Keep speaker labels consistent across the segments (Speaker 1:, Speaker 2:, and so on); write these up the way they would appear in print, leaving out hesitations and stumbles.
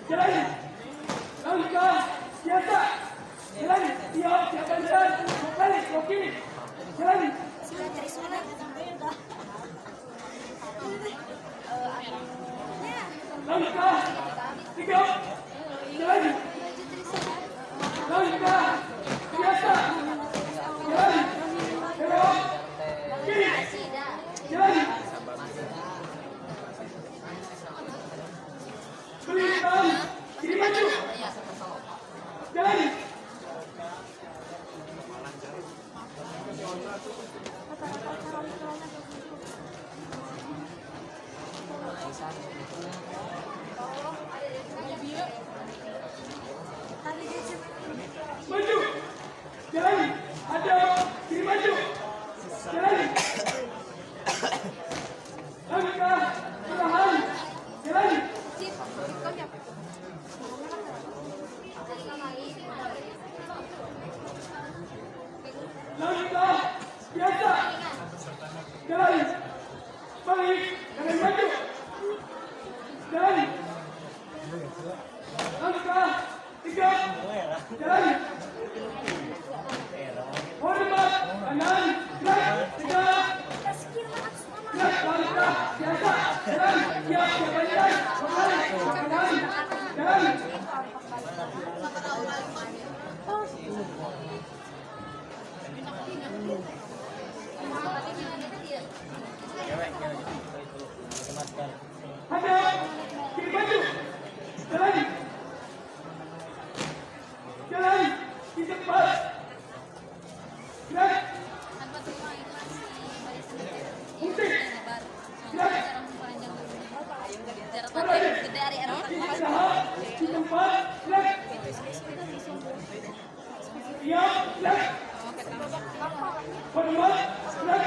Speaker 1: Jalani. Langkah biasa. Jalani. Siap, siapkan jalan. Kembali, ke kiri. Jalani. Langkah 3. Jalani. Langkah biasa. Jalani. Belok. Kiri. Jalani. Belikan. Kiri maju. Jalani. Maju. Jalani. Ada. Kiri maju. Jalani. Langkah perlahan. Jalani. Langkah biasa. Jalani. Balik. Jangan maju. Jalani. Langkah 3. Jalani. Hormat. Kanan. Gerak. 3. Gerak. Langkah biasa. Jalani. Siap. Siapkan jalan. Kembali. Kanan. Jalani. Hadap. Kiri maju. Jalani. Jalani. Di depan. Gerak. Putih. Gerak. Istirahat. Di tempat. Gerak. Siap. Gerak. Hormat. Gerak.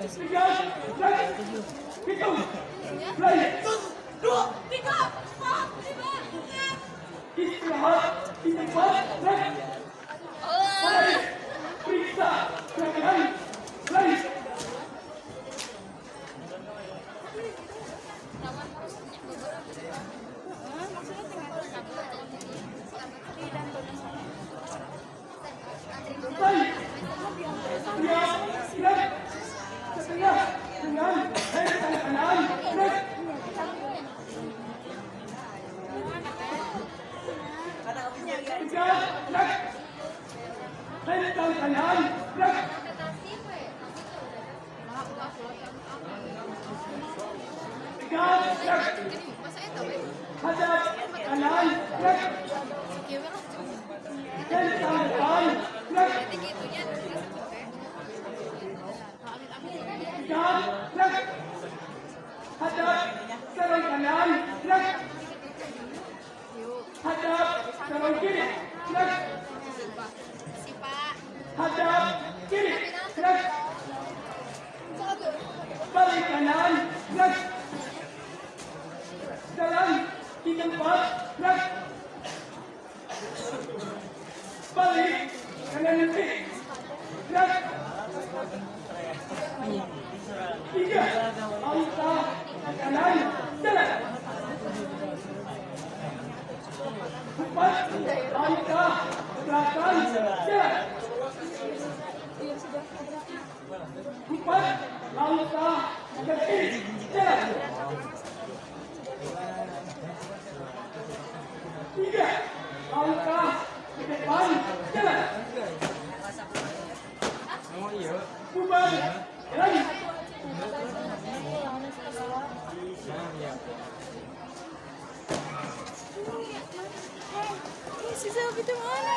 Speaker 1: Tegas. Gerak. Hitung. Mulai.
Speaker 2: 3, 4, 5.
Speaker 1: Istirahat di tempat. Gerak. Mulai. Periksa. Gerakan. Mulai. Selesai. Siap. Gerak. Setengah. Dengan tangan kanan. Gerak. Tegas. Gerak. Tangan kanan. Gerak. Tegas. Gerak. Hadap kanan. Gerak. Tangan depan. Gerak. Tegas. Gerak. Hadap serang kanan. Gerak. Hadap serang kiri. Gerak. Hadap kiri. Gerak. Balik kanan. Gerak. Jalan di tempat. Gerak. Balik kanan nanti. Gerak. 3. Angka kanan. Jalan. 4. Angka belakang. Jalan. 4. Langkah ke kiri. Jalan. 3. Langkah ke depan. Jalan. Bubar. Jalan.
Speaker 2: Si Selvi itu mana?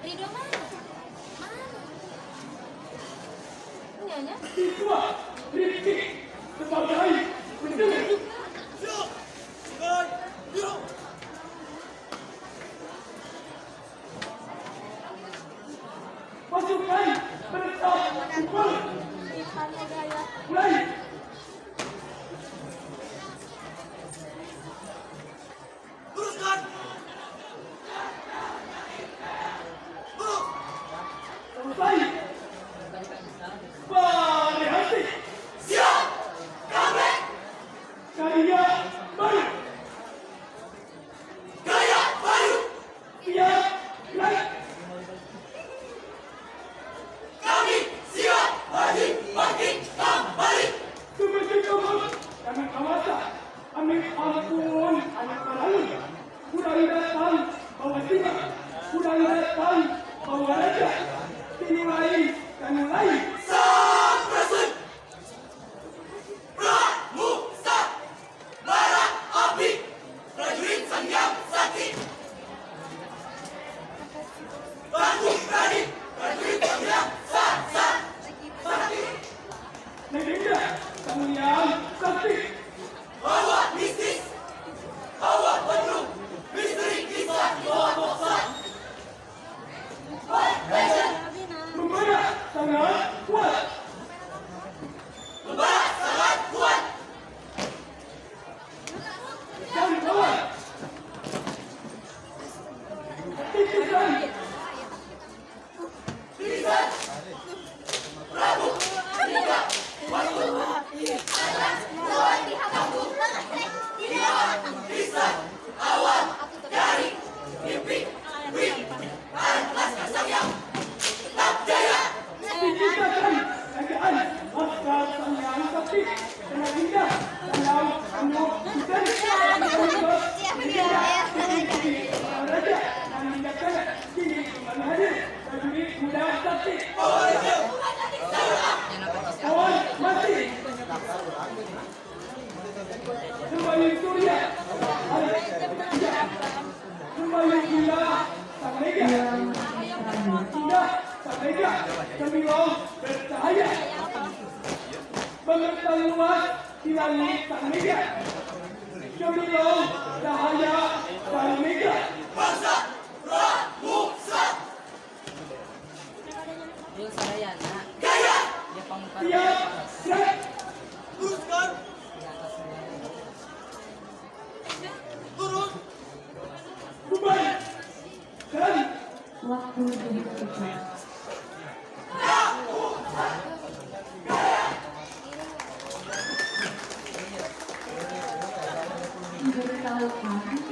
Speaker 2: Rido mana? Nyonya?
Speaker 1: Siswa Rifki sebagai pendengar. Pasukan bersab pukul. Mulai.
Speaker 3: Teruskan.
Speaker 1: Selesai. Berhenti.
Speaker 3: Siap.
Speaker 1: dan mulai.
Speaker 3: Samprasun Pramusa Bara Api Prajurit Sangyam Sakti Batu Berani Prajurit Sangyam Sakti
Speaker 1: Legenda Sangyam Sakti.
Speaker 3: Bawa mistis Bawa penuh misteri kisah Bawa boksa
Speaker 1: Membara sangat kuat.
Speaker 3: Membara sangat kuat
Speaker 1: Dan lawan. Titisan
Speaker 3: Titisan Prabu Tiga Waktu Titisan Awal Dari Mimpi Wih Alas Sangyam Tetap jaya
Speaker 1: Titisan kerajaan Askar Sangyam Sakti dengan indah dalam penuh hutan. Raja dan bijaksana kini kembali hadir prajurit muda sakti. Kawan mati. Kembali Surya. Kembali gila sang mega. Indah sang mega. Gemilang bercahaya. Membentang luas di langit sang mega. Gemilang cahaya sang mega.
Speaker 3: Bangsa Pramusa
Speaker 4: Yung sarayana,
Speaker 3: Gaya
Speaker 4: dia pangkat
Speaker 1: Siap, gerak.
Speaker 3: Luruskan Turun
Speaker 1: Bubar. Gerak.
Speaker 5: Waktu berikutnya. Diberitahukan